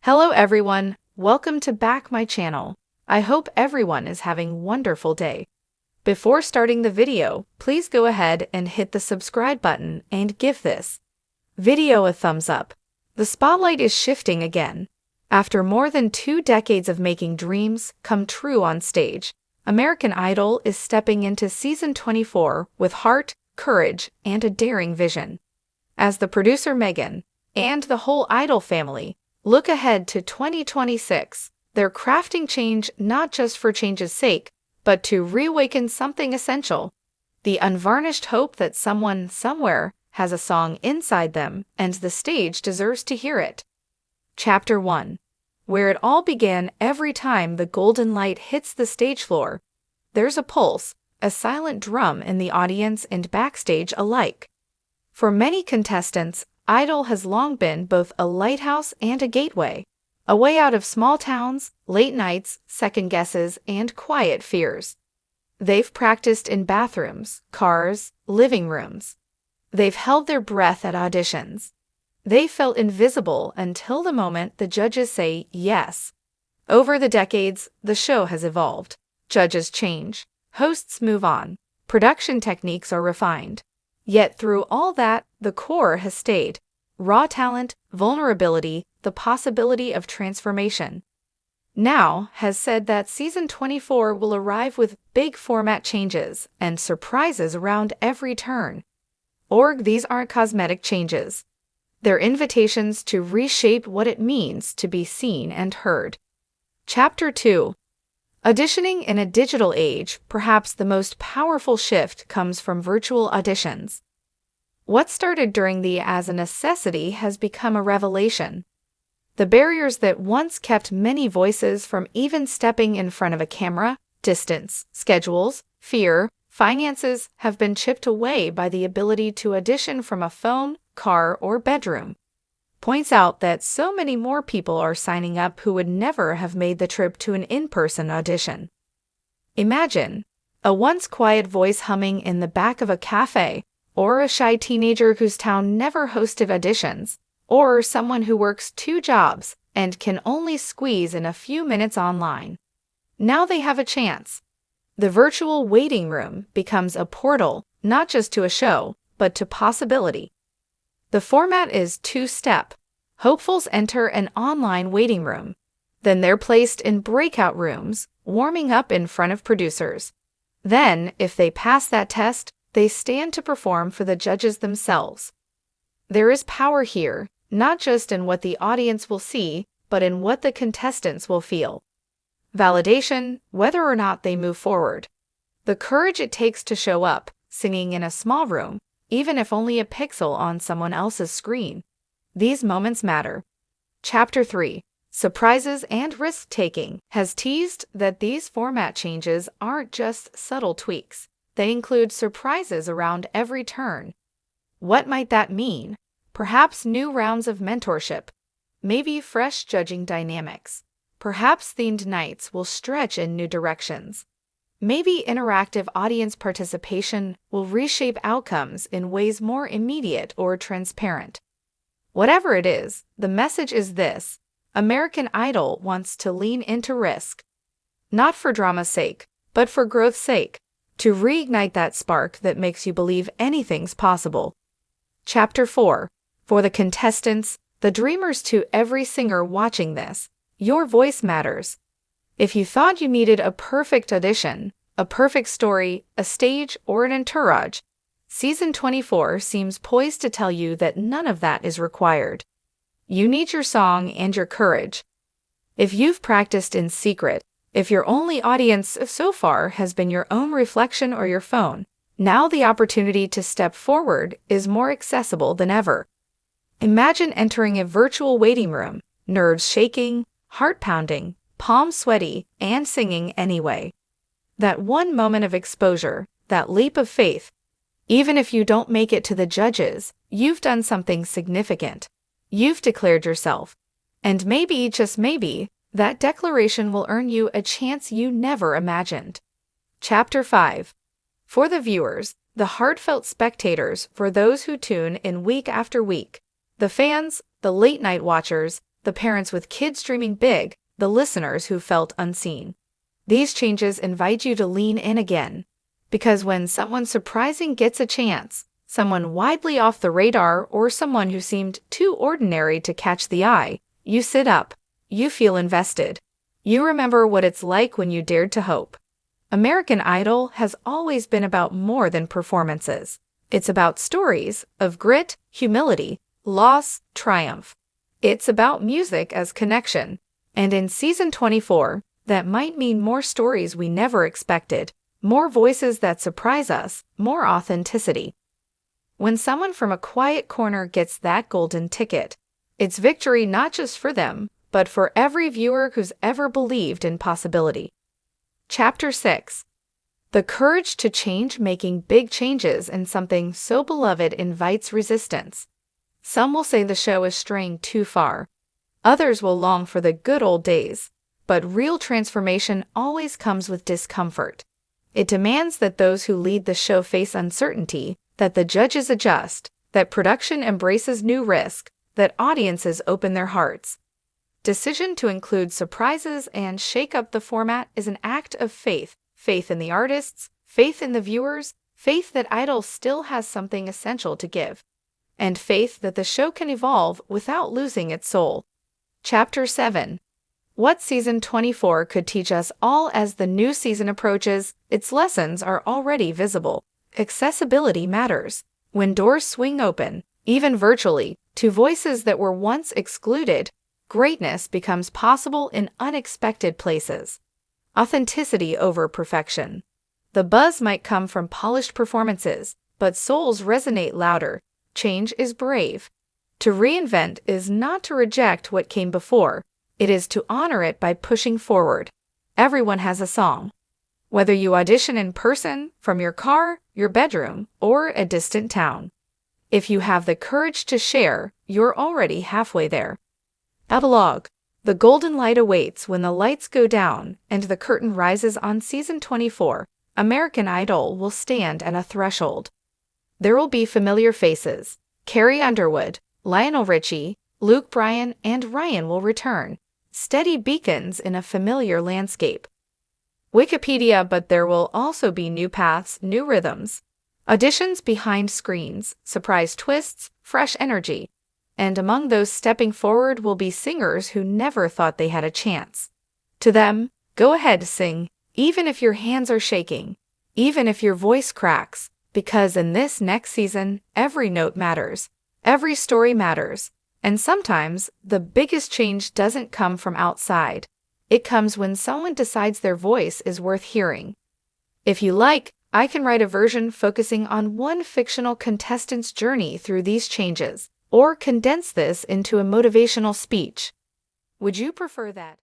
Hello everyone, welcome to back my channel. I hope everyone is having a wonderful day. Before starting the video, please go ahead and hit the subscribe button and give this video a thumbs up. The spotlight is shifting again. After more than 2 decades of making dreams come true on stage, American Idol is stepping into season 24 with heart, courage, and a daring vision. As the producer Megan and the whole Idol family look ahead to 2026, they're crafting change not just for change's sake, but to reawaken something essential. The unvarnished hope that someone somewhere has a song inside them and the stage deserves to hear it. Chapter 1. Where it all began. Every time the golden light hits the stage floor, there's a pulse, a silent drum in the audience and backstage alike. For many contestants, Idol has long been both a lighthouse and a gateway, a way out of small towns, late nights, second guesses, and quiet fears. They've practiced in bathrooms, cars, living rooms. They've held their breath at auditions. They felt invisible until the moment the judges say yes. Over the decades, the show has evolved. Judges change, hosts move on, production techniques are refined. Yet through all that, the core has stayed. Raw talent, vulnerability, the possibility of transformation. Now has said that season 24 will arrive with big format changes and surprises around every turn. These aren't cosmetic changes. They're invitations to reshape what it means to be seen and heard. Chapter 2. Auditioning in a digital age. Perhaps the most powerful shift comes from virtual auditions. What started as a necessity has become a revelation. The barriers that once kept many voices from even stepping in front of a camera, distance, schedules, fear, finances, have been chipped away by the ability to audition from a phone, car, or bedroom. Points out that so many more people are signing up who would never have made the trip to an in-person audition. Imagine a once quiet voice humming in the back of a cafe, or a shy teenager whose town never hosted auditions, or someone who works 2 jobs and can only squeeze in a few minutes online. Now they have a chance. The virtual waiting room becomes a portal, not just to a show, but to possibility. The format is 2-step. Hopefuls enter an online waiting room. Then they're placed in breakout rooms, warming up in front of producers. Then, if they pass that test, they stand to perform for the judges themselves. There is power here, not just in what the audience will see, but in what the contestants will feel. Validation, whether or not they move forward. The courage it takes to show up, singing in a small room, even if only a pixel on someone else's screen. These moments matter. Chapter 3. Surprises and risk-taking has teased that these format changes aren't just subtle tweaks. They include surprises around every turn. What might that mean? Perhaps new rounds of mentorship. Maybe fresh judging dynamics. Perhaps themed nights will stretch in new directions. Maybe interactive audience participation will reshape outcomes in ways more immediate or transparent. Whatever it is, the message is this: American Idol wants to lean into risk. Not for drama's sake, but for growth's sake. To reignite that spark that makes you believe anything's possible. Chapter 4. For the contestants, the dreamers, to every singer watching this, your voice matters. If you thought you needed a perfect audition, a perfect story, a stage, or an entourage, season 24 seems poised to tell you that none of that is required. You need your song and your courage. If you've practiced in secret, if your only audience so far has been your own reflection or your phone, now the opportunity to step forward is more accessible than ever. Imagine entering a virtual waiting room, nerves shaking, heart pounding, palms sweaty, and singing anyway. That one moment of exposure, that leap of faith. Even if you don't make it to the judges, you've done something significant. You've declared yourself. And maybe, just maybe, that declaration will earn you a chance you never imagined. Chapter 5. For the viewers, the heartfelt spectators, for those who tune in week after week, the fans, the late-night watchers, the parents with kids dreaming big, the listeners who felt unseen. These changes invite you to lean in again. Because when someone surprising gets a chance, someone widely off the radar or someone who seemed too ordinary to catch the eye, you sit up. You feel invested. You remember what it's like when you dared to hope. American Idol has always been about more than performances. It's about stories of grit, humility, loss, triumph. It's about music as connection. And in season 24, that might mean more stories we never expected, more voices that surprise us, more authenticity. When someone from a quiet corner gets that golden ticket, it's victory not just for them, but for every viewer who's ever believed in possibility. Chapter 6. The courage to change. Making big changes in something so beloved invites resistance. Some will say the show is straying too far. Others will long for the good old days. But real transformation always comes with discomfort. It demands that those who lead the show face uncertainty, that the judges adjust, that production embraces new risk, that audiences open their hearts. Decision to include surprises and shake up the format is an act of faith. Faith in the artists, faith in the viewers, faith that Idol still has something essential to give, and faith that the show can evolve without losing its soul. Chapter 7. What season 24 could teach us all as the new season approaches. Its lessons are already visible. Accessibility matters. When doors swing open, even virtually, to voices that were once excluded, greatness becomes possible in unexpected places. Authenticity over perfection. The buzz might come from polished performances, but souls resonate louder. Change is brave. To reinvent is not to reject what came before. It is to honor it by pushing forward. Everyone has a song. Whether you audition in person, from your car, your bedroom, or a distant town. If you have the courage to share, you're already halfway there. Epilogue. The golden light awaits when the lights go down and the curtain rises on season 24. American Idol will stand at a threshold. There will be familiar faces. Carrie Underwood, Lionel Richie, Luke Bryan, and Ryan will return. Steady beacons in a familiar landscape. Wikipedia. But there will also be new paths, new rhythms. Auditions behind screens, surprise twists, fresh energy. And among those stepping forward will be singers who never thought they had a chance. To them, go ahead, sing, even if your hands are shaking, even if your voice cracks, because in this next season, every note matters, every story matters. And sometimes, the biggest change doesn't come from outside. It comes when someone decides their voice is worth hearing. If you like, I can write a version focusing on one fictional contestant's journey through these changes, or condense this into a motivational speech. Would you prefer that?